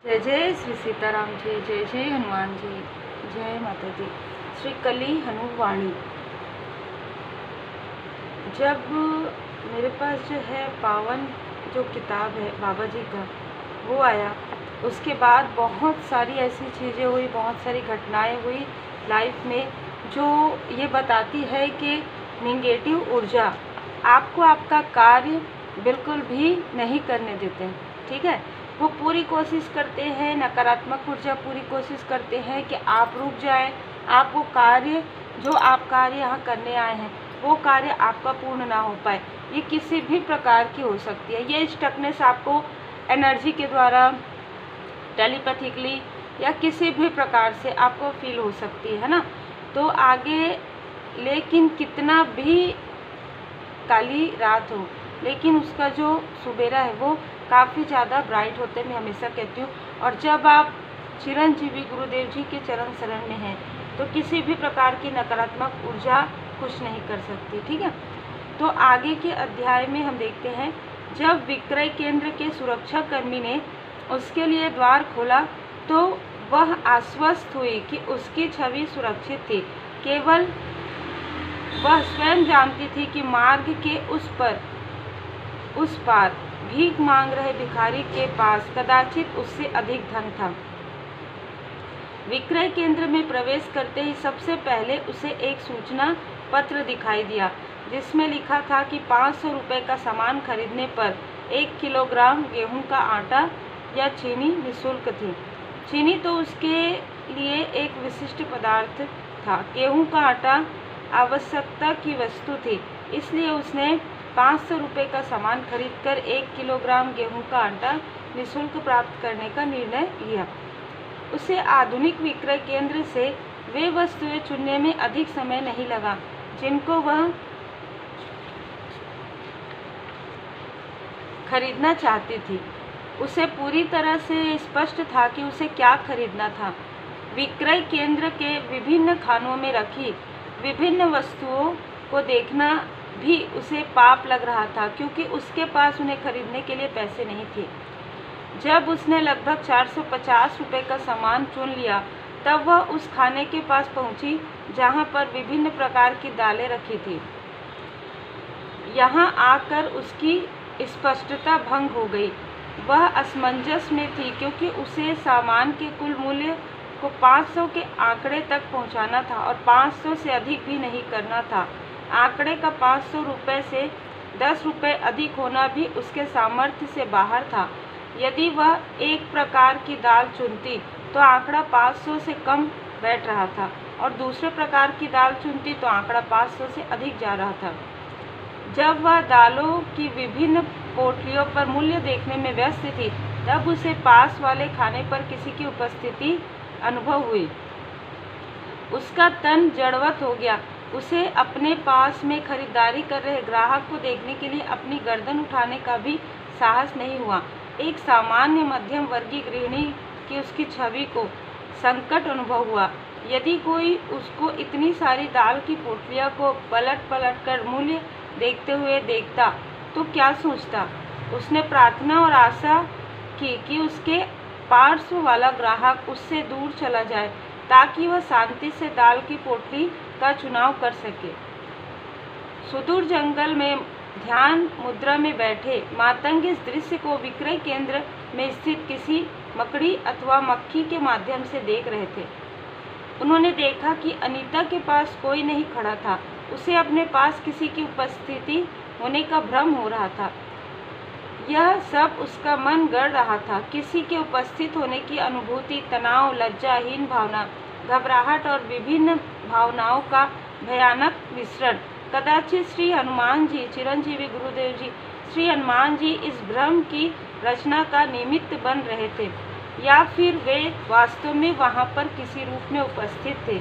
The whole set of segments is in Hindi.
जय जय श्री सीताराम जी, जय जय हनुमान जी, जय माता दी। श्री कली हनुवाणी। जब मेरे पास जो है पावन जो किताब है बाबा जी का वो आया, उसके बाद बहुत सारी ऐसी चीज़ें हुई, बहुत सारी घटनाएं हुई लाइफ में जो ये बताती है कि निगेटिव ऊर्जा आपको आपका कार्य बिल्कुल भी नहीं करने देते हैं। ठीक है, वो पूरी कोशिश करते हैं, नकारात्मक ऊर्जा पूरी कोशिश करते हैं कि आप रुक जाएं, आप वो कार्य जो आप कार्य यहाँ करने आए हैं वो कार्य आपका पूर्ण ना हो पाए। ये किसी भी प्रकार की हो सकती है। ये स्टकनेस आपको एनर्जी के द्वारा, टेलीपैथिकली या किसी भी प्रकार से आपको फील हो सकती है ना। तो आगे लेकिन कितना भी काली रात हो, लेकिन उसका जो सुबेरा है वो काफ़ी ज़्यादा ब्राइट होते मैं हमेशा कहती हूँ। और जब आप चिरंजीवी गुरुदेव जी के चरण शरण में हैं तो किसी भी प्रकार की नकारात्मक ऊर्जा कुछ नहीं कर सकती। ठीक है, तो आगे के अध्याय में हम देखते हैं, जब विक्रय केंद्र के सुरक्षा कर्मी ने उसके लिए द्वार खोला तो वह आश्वस्त हुई कि उसकी छवि सुरक्षित थी। केवल वह स्वयं जानती थी कि मार्ग के उस पार भीख मांग रहे भिखारी के पास कदाचित उससे अधिक धन था। विक्रय केंद्र में प्रवेश करते ही सबसे पहले उसे एक सूचना पत्र दिखाई दिया जिसमें लिखा था कि 500 रुपये का सामान खरीदने पर 1 किलोग्राम गेहूं का आटा या चीनी निःशुल्क थी। चीनी तो उसके लिए एक विशिष्ट पदार्थ था, गेहूं का आटा आवश्यकता की वस्तु थी, इसलिए उसने 500 रुपये का सामान खरीदकर 1 किलोग्राम गेहूं का आटा निःशुल्क प्राप्त करने का निर्णय लिया। उसे आधुनिक विक्रय केंद्र से वे वस्तुएं चुनने में अधिक समय नहीं लगा जिनको वह खरीदना चाहती थी। उसे पूरी तरह से स्पष्ट था कि उसे क्या खरीदना था। विक्रय केंद्र के विभिन्न खानों में रखी विभिन्न वस्तुओं को देखना भी उसे पाप लग रहा था, क्योंकि उसके पास उन्हें खरीदने के लिए पैसे नहीं थे। जब उसने लगभग 450 रुपये का सामान चुन लिया तब वह उस खाने के पास पहुंची जहां पर विभिन्न प्रकार की दालें रखी थी। यहां आकर उसकी स्पष्टता भंग हो गई। वह असमंजस में थी क्योंकि उसे सामान के कुल मूल्य को 500 के आंकड़े तक पहुंचाना था और 500 से अधिक भी नहीं करना था। आंकड़े का 500 रुपये से 10 रुपये अधिक होना भी उसके सामर्थ्य से बाहर था। यदि वह एक प्रकार की दाल चुनती तो आंकड़ा 500 से कम बैठ रहा था और दूसरे प्रकार की दाल चुनती तो आंकड़ा 500 से अधिक जा रहा था। जब वह दालों की विभिन्न पोटलियों पर मूल्य देखने में व्यस्त थी तब उसे पास वाले खाने पर किसी की उपस्थिति अनुभव हुई। उसका तन जड़वत हो गया। उसे अपने पास में खरीदारी कर रहे ग्राहक को देखने के लिए अपनी गर्दन उठाने का भी साहस नहीं हुआ। एक सामान्य मध्यम वर्गीय गृहिणी की उसकी छवि को संकट अनुभव हुआ। यदि कोई उसको इतनी सारी दाल की पोटलियां को पलट पलट कर मूल्य देखते हुए देखता तो क्या सोचता। उसने प्रार्थना और आशा की कि उसके पार्श्व वाला ग्राहक उससे दूर चला जाए ताकि वह शांति से दाल की पोटली का चुनाव कर सके। सुदूर जंगल में ध्यान मुद्रा में बैठे मातंग इस दृश्य को विक्रय केंद्र में स्थित किसी मकड़ी अथवा मक्खी के माध्यम से देख रहे थे। उन्होंने देखा कि अनीता के पास कोई नहीं खड़ा था। उसे अपने पास किसी की उपस्थिति होने का भ्रम हो रहा था। यह सब उसका मन गढ़ रहा था। किसी के उपस्थित होने की अनुभूति, तनाव, लज्जाहीन भावना, घबराहट और विभिन्न भावनाओं का भयानक मिश्रण। कदाचित श्री हनुमान जी, चिरंजीवी गुरुदेव जी, श्री हनुमान जी इस भ्रम की रचना का निमित्त बन रहे थे या फिर वे वास्तव में वहां पर किसी रूप में उपस्थित थे।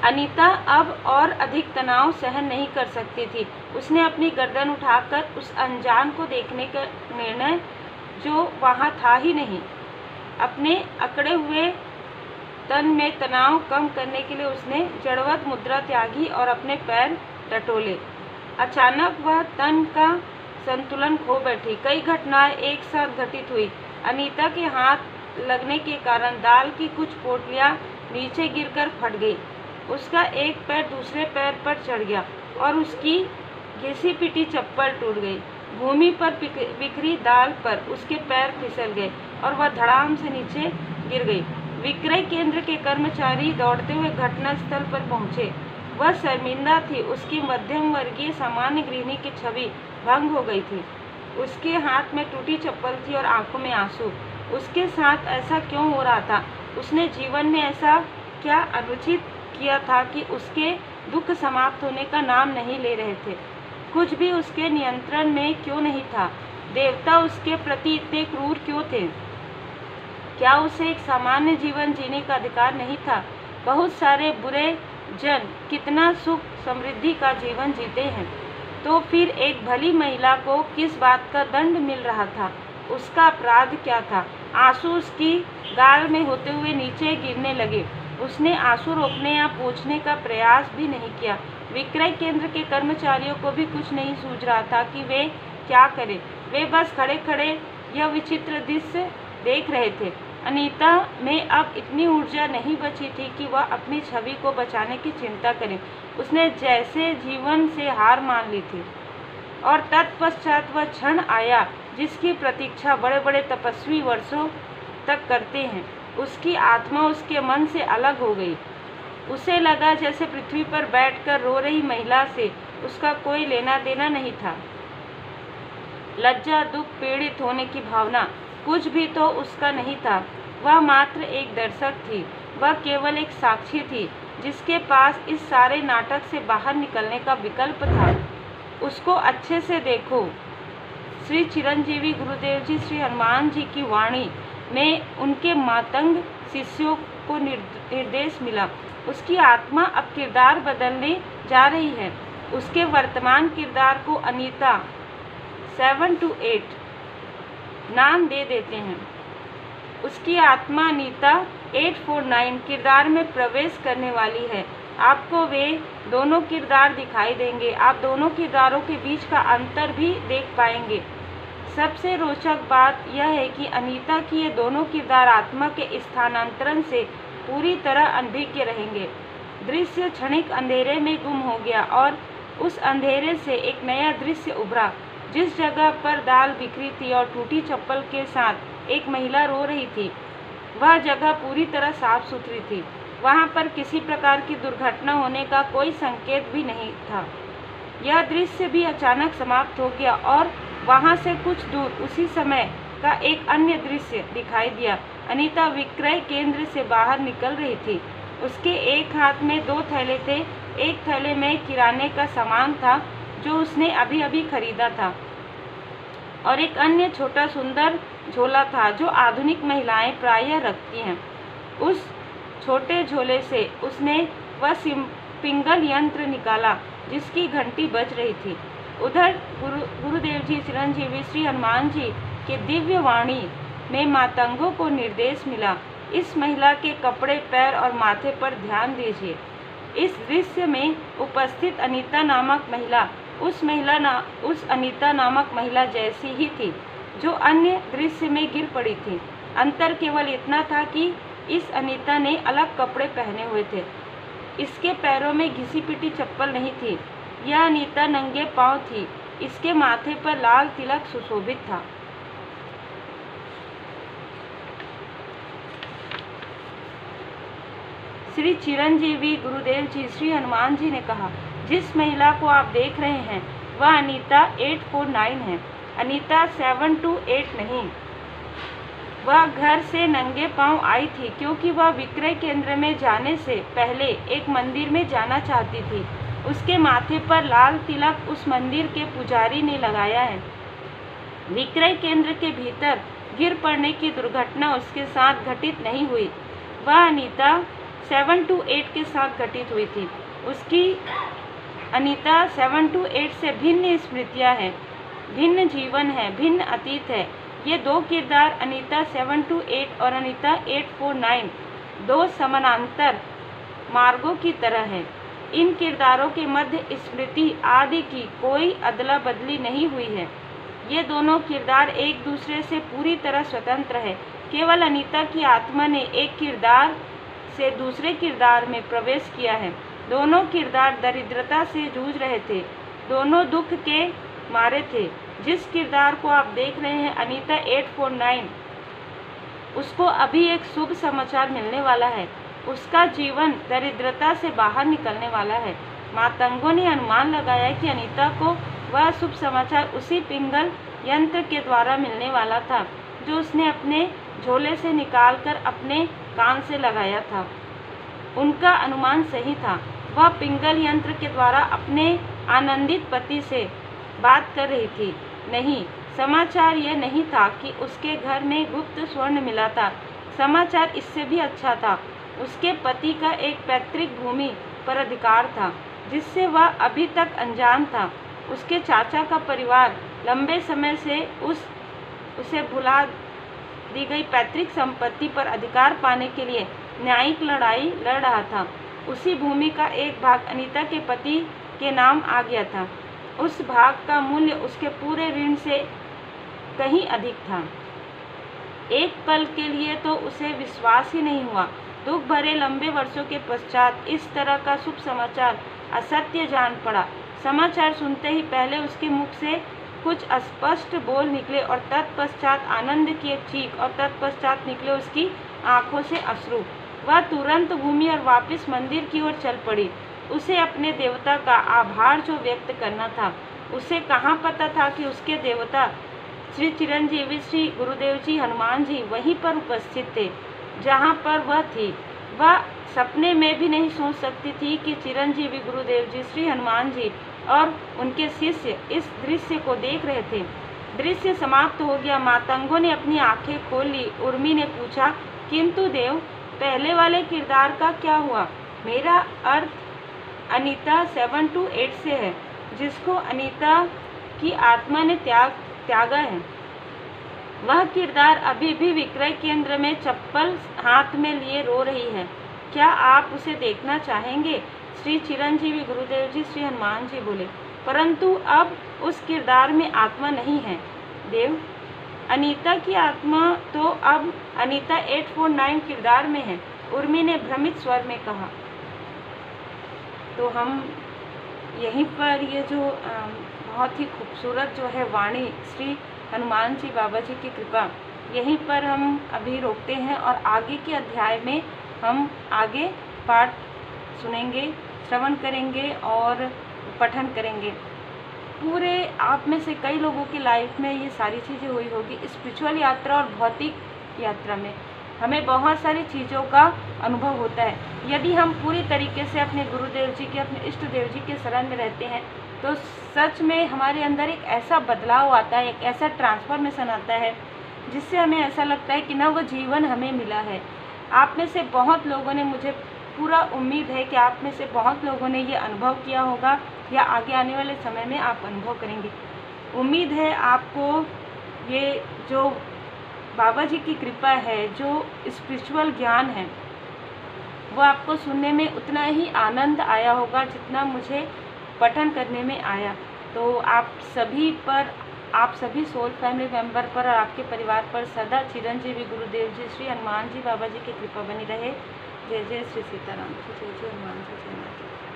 अनीता अब और अधिक तनाव सहन नहीं कर सकती थी। उसने अपनी गर्दन उठाकर उस अनजान को देखने का निर्णय, जो वहां था ही नहीं, अपने अकड़े हुए तन में तनाव कम करने के लिए उसने जड़वत मुद्रा त्यागी और अपने पैर टटोले। अचानक वह तन का संतुलन खो बैठी। कई घटनाएं एक साथ घटित हुई। अनीता के हाथ लगने के कारण दाल की कुछ पोटलियां नीचे गिरकर फट गई। उसका एक पैर दूसरे पैर पर चढ़ गया और उसकी घिसी पिटी चप्पल टूट गई। भूमि पर बिखरी दाल पर उसके पैर फिसल गए और वह धड़ाम से नीचे गिर गई। विक्रय केंद्र के कर्मचारी दौड़ते हुए घटनास्थल पर पहुंचे। वह शर्मिंदा थी। उसकी मध्यम वर्गीय सामान्य गृहिणी की छवि भंग हो गई थी। उसके हाथ में टूटी चप्पल थी और आंखों में आंसू। उसके साथ ऐसा क्यों हो रहा था? उसने जीवन में ऐसा क्या अनुचित किया था कि उसके दुख समाप्त होने का नाम नहीं ले रहे थे? कुछ भी उसके नियंत्रण में क्यों नहीं था? देवता उसके प्रति इतने क्रूर क्यों थे? क्या उसे एक सामान्य जीवन जीने का अधिकार नहीं था? बहुत सारे बुरे जन कितना सुख समृद्धि का जीवन जीते हैं, तो फिर एक भली महिला को किस बात का दंड मिल रहा था? उसका अपराध क्या था? आंसू उसकी गाल में होते हुए नीचे गिरने लगे। उसने आंसू रोकने या पोंछने का प्रयास भी नहीं किया। विक्रय केंद्र के कर्मचारियों को भी कुछ नहीं सूझ रहा था कि वे क्या करें। वे बस खड़े खड़े यह विचित्र दृश्य देख रहे थे। अनीता में अब इतनी ऊर्जा नहीं बची थी कि वह अपनी छवि को बचाने की चिंता करे। उसने जैसे जीवन से हार मान ली थी। और तत्पश्चात वह क्षण आया जिसकी प्रतीक्षा बड़े बड़े तपस्वी वर्षों तक करते हैं। उसकी आत्मा उसके मन से अलग हो गई। उसे लगा जैसे पृथ्वी पर बैठकर रो रही महिला से उसका कोई लेना देना नहीं था। लज्जा, दुख, पीड़ित होने की भावना कुछ भी तो उसका नहीं था। वह मात्र एक दर्शक थी। वह केवल एक साक्षी थी जिसके पास इस सारे नाटक से बाहर निकलने का विकल्प था। उसको अच्छे से देखो। श्री चिरंजीवी गुरुदेव जी श्री हनुमान जी की वाणी में उनके मातंग शिष्यों को निर्देश मिला। उसकी आत्मा अब किरदार बदलने जा रही है। उसके वर्तमान किरदार को अनीता 7 to 8 नाम दे देते हैं। उसकी आत्मा अनीता 849 किरदार में प्रवेश करने वाली है। आपको वे दोनों किरदार दिखाई देंगे। आप दोनों किरदारों के बीच का अंतर भी देख पाएंगे। सबसे रोचक बात यह है कि अनीता की ये दोनों किरदार आत्मा के स्थानांतरण से पूरी तरह अनभिज्ञ रहेंगे। दृश्य क्षणिक अंधेरे में गुम हो गया और उस अंधेरे से एक नया दृश्य उभरा। जिस जगह पर दाल बिखरी थी और टूटी चप्पल के साथ एक महिला रो रही थी, वह जगह पूरी तरह साफ सुथरी थी। वहाँ पर किसी प्रकार की दुर्घटना होने का कोई संकेत भी नहीं था। यह दृश्य भी अचानक समाप्त हो गया और वहाँ से कुछ दूर उसी समय का एक अन्य दृश्य दिखाई दिया। अनीता विक्रय केंद्र से बाहर निकल रही थी। उसके एक हाथ में 2 थैले थे। एक थैले में किराने का सामान था जो उसने अभी अभी खरीदा था और एक अन्य छोटा सुंदर झोला था जो आधुनिक महिलाएं प्रायः रखती हैं। उस छोटे झोले से उसने वह पिंगल यंत्र निकाला जिसकी घंटी बज रही थी। उधर गुरुदेव जी चिरंजीवी श्री हनुमान जी के दिव्य वाणी में मातंगों को निर्देश मिला। इस महिला के कपड़े, पैर और माथे पर ध्यान दीजिए। इस दृश्य में उपस्थित अनीता नामक महिला उस अनीता नामक महिला जैसी ही थी जो अन्य दृश्य में गिर पड़ी थी। अंतर केवल इतना था कि इस अनीता ने अलग कपड़े पहने हुए थे। इसके पैरों में घिसी पिटी चप्पल नहीं थी। यह अनीता नंगे पांव थी। इसके माथे पर लाल तिलक सुशोभित था। श्री चिरंजीवी गुरुदेव जी श्री हनुमान जी ने कहा, जिस महिला को आप देख रहे हैं वह अनीता 849 है। अनीता 7 to 8 नहीं। वह घर से नंगे पांव आई थी क्योंकि वह विक्रय केंद्र में जाने से पहले एक मंदिर में जाना चाहती थी। उसके माथे पर लाल तिलक उस मंदिर के पुजारी ने लगाया है। विक्रय केंद्र के भीतर गिर पड़ने की दुर्घटना उसके साथ घटित नहीं हुई। वह अनीता 7 to 8 के साथ घटित हुई थी। उसकी अनीता 7 to 8 से भिन्न स्मृतियाँ हैं, भिन्न जीवन है, भिन्न अतीत है। ये 2 किरदार अनीता 7 to 8 और अनीता 849 2 समानांतर मार्गों की तरह हैं। इन किरदारों के मध्य स्मृति आदि की कोई अदला बदली नहीं हुई है। ये दोनों किरदार एक दूसरे से पूरी तरह स्वतंत्र है। केवल अनीता की आत्मा ने एक किरदार से दूसरे किरदार में प्रवेश किया है। दोनों किरदार दरिद्रता से जूझ रहे थे, दोनों दुख के मारे थे। जिस किरदार को आप देख रहे हैं, अनीता 849, उसको अभी एक शुभ समाचार मिलने वाला है। उसका जीवन दरिद्रता से बाहर निकलने वाला है। मातंगों ने अनुमान लगाया कि अनीता को वह शुभ समाचार उसी पिंगल यंत्र के द्वारा मिलने वाला था जो उसने अपने झोले से निकालकर अपने कान से लगाया था। उनका अनुमान सही था। वह पिंगल यंत्र के द्वारा अपने आनंदित पति से बात कर रही थी। नहीं, समाचार यह नहीं था कि उसके घर में गुप्त स्वर्ण मिला था। समाचार इससे भी अच्छा था। उसके पति का एक पैतृक भूमि पर अधिकार था जिससे वह अभी तक अनजान था। उसके चाचा का परिवार लंबे समय से उसे भुला दी गई पैतृक संपत्ति पर अधिकार पाने के लिए न्यायिक लड़ाई लड़ रहा था। उसी भूमि का एक भाग अनीता के पति के नाम आ गया था। उस भाग का मूल्य उसके पूरे ऋण से कहीं अधिक था। एक पल के लिए तो उसे विश्वास ही नहीं हुआ। दुख भरे लंबे वर्षों के पश्चात इस तरह का शुभ समाचार असत्य जान पड़ा। समाचार सुनते ही पहले उसके मुख से कुछ अस्पष्ट बोल निकले और तत्पश्चात आनंद की एक चीख और तत्पश्चात निकले उसकी आंखों से अश्रु। वह तुरंत घूमी और वापस मंदिर की ओर चल पड़ी। उसे अपने देवता का आभार जो व्यक्त करना था। उसे कहाँ पता था कि उसके देवता श्री चिरंजीवी श्री गुरुदेव जी हनुमान जी वहीं पर उपस्थित थे जहाँ पर वह थी। वह सपने में भी नहीं सोच सकती थी कि चिरंजीवी गुरुदेव जी श्री हनुमान जी और उनके शिष्य इस दृश्य को देख रहे थे। दृश्य समाप्त हो गया। मातंगों ने अपनी आंखें खोल ली। उर्मी ने पूछा, किंतु देव, पहले वाले किरदार का क्या हुआ? मेरा अर्थ अनीता 728 से है, जिसको अनीता की आत्मा ने त्यागा है। वह किरदार अभी भी विक्रय केंद्र में चप्पल हाथ में लिए रो रही है। क्या आप उसे देखना चाहेंगे? श्री चिरंजीवी गुरुदेव जी श्री हनुमान जी बोले। परंतु अब उस किरदार में आत्मा नहीं है देव। अनीता की आत्मा तो अब अनीता 849 किरदार में है, उर्मी ने भ्रमित स्वर में कहा। तो हम यहीं पर ये जो बहुत ही खूबसूरत जो है वाणी श्री हनुमान जी बाबा जी की कृपा, यहीं पर हम अभी रोकते हैं और आगे के अध्याय में हम आगे पाठ सुनेंगे, श्रवण करेंगे और पठन करेंगे। पूरे आप में से कई लोगों की लाइफ में ये सारी चीज़ें हुई होगी। स्पिरिचुअल यात्रा और भौतिक यात्रा में हमें बहुत सारी चीज़ों का अनुभव होता है। यदि हम पूरी तरीके से अपने गुरुदेव जी के, अपने इष्ट देव जी के शरण में रहते हैं तो सच में हमारे अंदर एक ऐसा बदलाव आता है, एक ऐसा ट्रांसफॉर्मेशन आता है जिससे हमें ऐसा लगता है कि नव जीवन हमें मिला है। आप में से बहुत लोगों ने, मुझे पूरा उम्मीद है कि आप में से बहुत लोगों ने ये अनुभव किया होगा या आगे आने वाले समय में आप अनुभव करेंगे। उम्मीद है आपको ये जो बाबा जी की कृपा है, जो स्पिरिचुअल ज्ञान है, वो आपको सुनने में उतना ही आनंद आया होगा जितना मुझे पठन करने में आया। तो आप सभी पर, आप सभी सोल फैमिली मेंबर पर और आपके परिवार पर सदा चिरंजीवी गुरुदेव जी श्री हनुमान जी बाबा जी की कृपा बनी रहे। जय जय श्री सीताराम जी, जय जय हनुमान जी, जय माता।